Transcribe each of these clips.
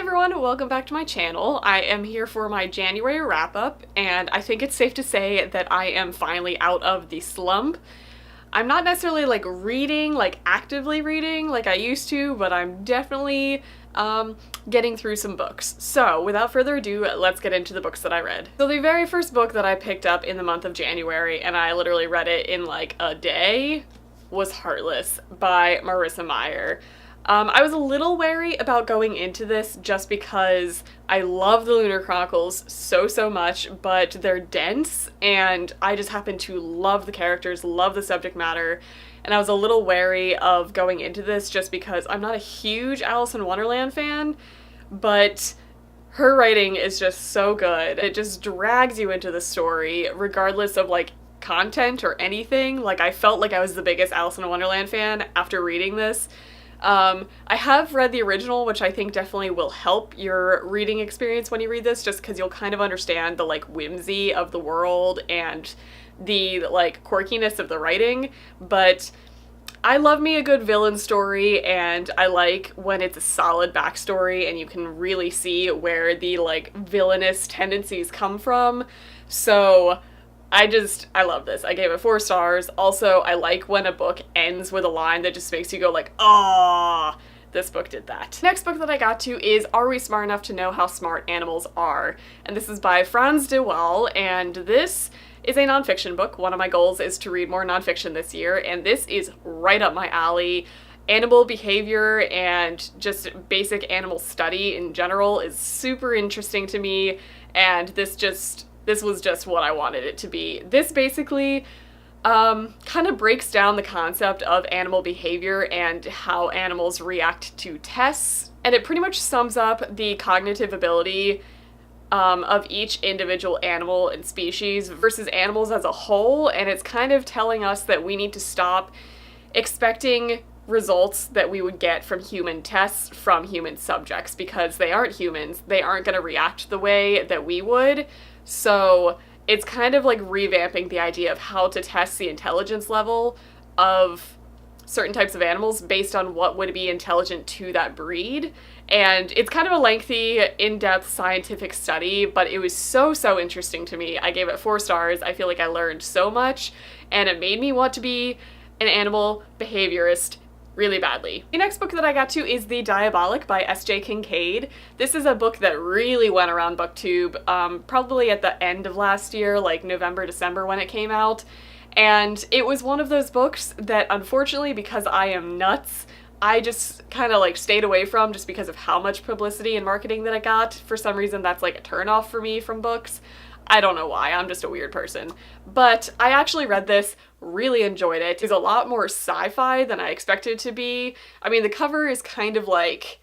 everyone, welcome back to my channel. I am here for my January wrap-up, and I think it's safe to say that I am finally out of the slump. I'm not necessarily actively reading like I used to, but I'm definitely getting through some books. So without further ado, let's get into the books that I read. So the very first book that I picked up in the month of January, and I literally read it in like a day, was Heartless by Marissa Meyer. I was a little wary about going into this just because I love the Lunar Chronicles so much, but they're dense, and I just happen to love the characters, love the subject matter, and I was a little wary of going into this just because I'm not a huge Alice in Wonderland fan, but her writing is just so good. It just drags you into the story, regardless of like content or anything. Like, I felt like I was the biggest Alice in Wonderland fan after reading this. I have read the original, which I think definitely will help your reading experience when you read this, just because you'll kind of understand the like whimsy of the world and the like quirkiness of the writing. But I love me a good villain story, and I like when it's a solid backstory and you can really see where the like villainous tendencies come from. So I love this. I gave it 4 stars. Also, I like when a book ends with a line that just makes you go like, "Ah, this book did that." Next book that I got to is Are We Smart Enough to Know How Smart Animals Are? And this is by Franz de Waal, and this is a nonfiction book. One of my goals is to read more nonfiction this year, and this is right up my alley. Animal behavior and just basic animal study in general is super interesting to me, and this was just what I wanted it to be. This basically kind of breaks down the concept of animal behavior and how animals react to tests, and it pretty much sums up the cognitive ability of each individual animal and species versus animals as a whole, and it's kind of telling us that we need to stop expecting results that we would get from human tests from human subjects, because they aren't humans. They aren't going to react the way that we would. So it's kind of like revamping the idea of how to test the intelligence level of certain types of animals based on what would be intelligent to that breed. And it's kind of a lengthy, in-depth scientific study, but it was so interesting to me. I gave it 4 stars. I feel like I learned so much, and it made me want to be an animal behaviorist really badly. The next book that I got to is The Diabolic by S.J. Kincaid. This is a book that really went around BookTube, probably at the end of last year, like November, December when it came out. And it was one of those books that, unfortunately, because I am nuts, I just kind of like stayed away from, just because of how much publicity and marketing that I got. For some reason, that's like a turnoff for me from books. I don't know why, I'm just a weird person. But I actually read this, really enjoyed it. It's a lot more sci-fi than I expected it to be. I mean, the cover is kind of like,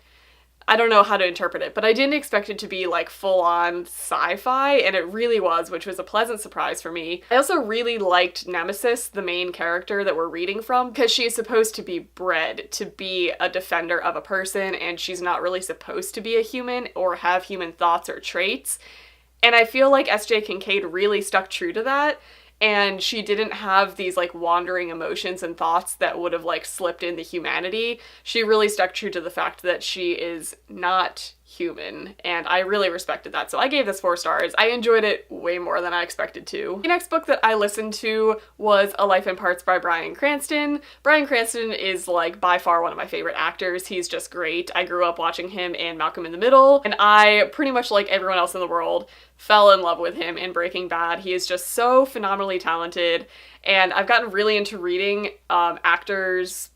I don't know how to interpret it, but I didn't expect it to be like full-on sci-fi, and it really was, which was a pleasant surprise for me. I also really liked Nemesis, the main character that we're reading from, because she is supposed to be bred to be a defender of a person, and she's not really supposed to be a human or have human thoughts or traits. And I feel like S.J. Kincaid really stuck true to that, and she didn't have these like wandering emotions and thoughts that would have like slipped into humanity. She really stuck true to the fact that she is not human, and I really respected that. So I gave this 4 stars. I enjoyed it way more than I expected to. The next book that I listened to was A Life in Parts by Bryan Cranston. Bryan Cranston is like by far one of my favorite actors. He's just great. I grew up watching him in Malcolm in the Middle, and I, pretty much like everyone else in the world, fell in love with him in Breaking Bad. He is just so phenomenally talented, and I've gotten really into reading actors.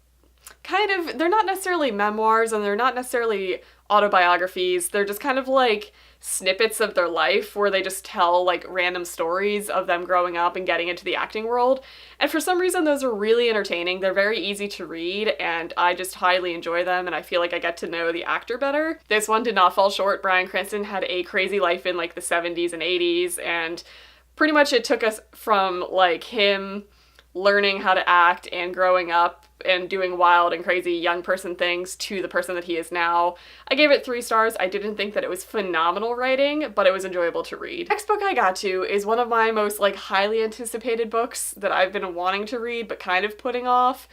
They're not necessarily memoirs, and they're not necessarily autobiographies. They're just kind of like snippets of their life where they just tell like random stories of them growing up and getting into the acting world. And for some reason, those are really entertaining. They're very easy to read, and I just highly enjoy them, and I feel like I get to know the actor better. This one did not fall short. Bryan Cranston had a crazy life in like the 70s and 80s, and pretty much it took us from like him learning how to act and growing up and doing wild and crazy young person things to the person that he is now. I gave it 3 stars. I didn't think that it was phenomenal writing, but it was enjoyable to read. Next book I got to is one of my most like highly anticipated books that I've been wanting to read but kind of putting off,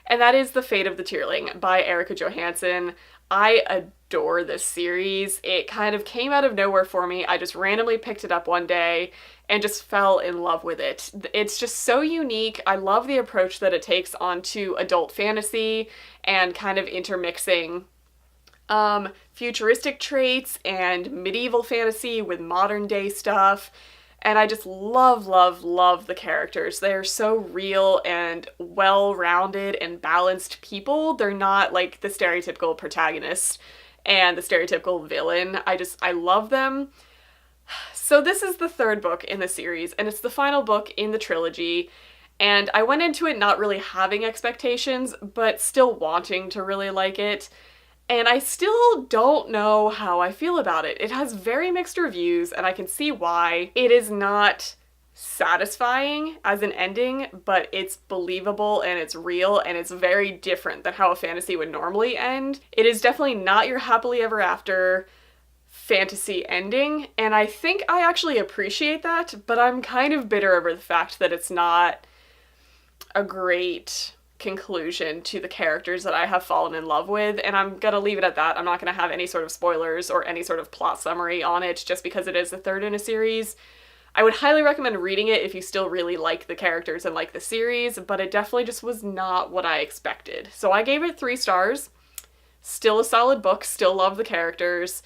and that is The Fate of the Tearling by Erica Johansson. I adore this series. It kind of came out of nowhere for me. I just randomly picked it up one day and just fell in love with it. It's just so unique. I love the approach that it takes onto adult fantasy and kind of intermixing futuristic traits and medieval fantasy with modern day stuff. And I just love, love, love the characters. They are so real and well-rounded and balanced people. They're not like the stereotypical protagonist and the stereotypical villain. I love them. So this is the third book in the series, and it's the final book in the trilogy. And I went into it not really having expectations, but still wanting to really like it. And I still don't know how I feel about it. It has very mixed reviews, and I can see why. It is not satisfying as an ending, but it's believable and it's real and it's very different than how a fantasy would normally end. It is definitely not your happily ever after fantasy ending, and I think I actually appreciate that, but I'm kind of bitter over the fact that it's not a great conclusion to the characters that I have fallen in love with, and I'm gonna leave it at that. I'm not gonna have any sort of spoilers or any sort of plot summary on it just because it is the third in a series. I would highly recommend reading it if you still really like the characters and like the series, but it definitely just was not what I expected. So I gave it 3 stars. Still a solid book, still love the characters.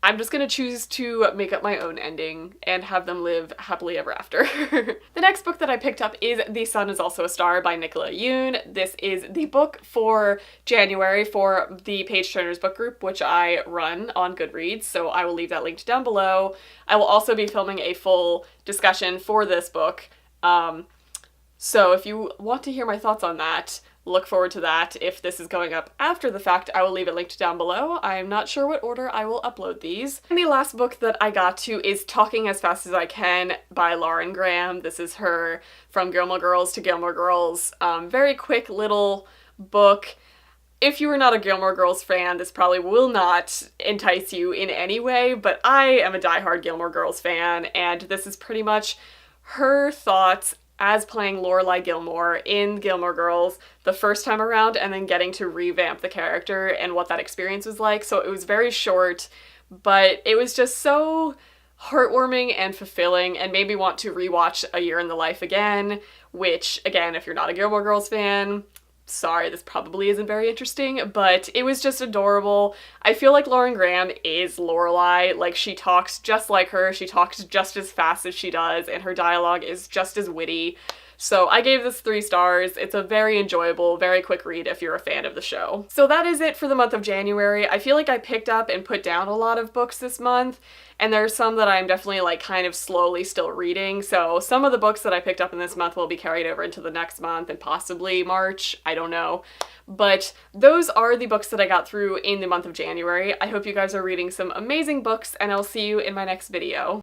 I'm just gonna choose to make up my own ending and have them live happily ever after. The next book that I picked up is The Sun Is Also a Star by Nicola Yoon. This is the book for January for the Page Turners book group, which I run on Goodreads, so I will leave that linked down below. I will also be filming a full discussion for this book, so if you want to hear my thoughts on that, look forward to that. If this is going up after the fact, I will leave it linked down below. I'm not sure what order I will upload these. And the last book that I got to is Talking as Fast as I Can by Lauren Graham. This is her From Gilmore Girls to Gilmore Girls. Very quick little book. If you are not a Gilmore Girls fan, this probably will not entice you in any way, but I am a diehard Gilmore Girls fan, and this is pretty much her thoughts as playing Lorelai Gilmore in Gilmore Girls the first time around, and then getting to revamp the character and what that experience was like. So it was very short, but it was just so heartwarming and fulfilling and made me want to rewatch A Year in the Life again, which, again, if you're not a Gilmore Girls fan, sorry, this probably isn't very interesting, but it was just adorable. I feel like Lauren Graham is Lorelai. Like, she talks just like her, she talks just as fast as she does, and her dialogue is just as witty. So I gave this 3 stars. It's a very enjoyable, very quick read if you're a fan of the show. So that is it for the month of January. I feel like I picked up and put down a lot of books this month, and there's some that I'm definitely like kind of slowly still reading. So some of the books that I picked up in this month will be carried over into the next month and possibly March, I don't know. But those are the books that I got through in the month of January. I hope you guys are reading some amazing books, and I'll see you in my next video.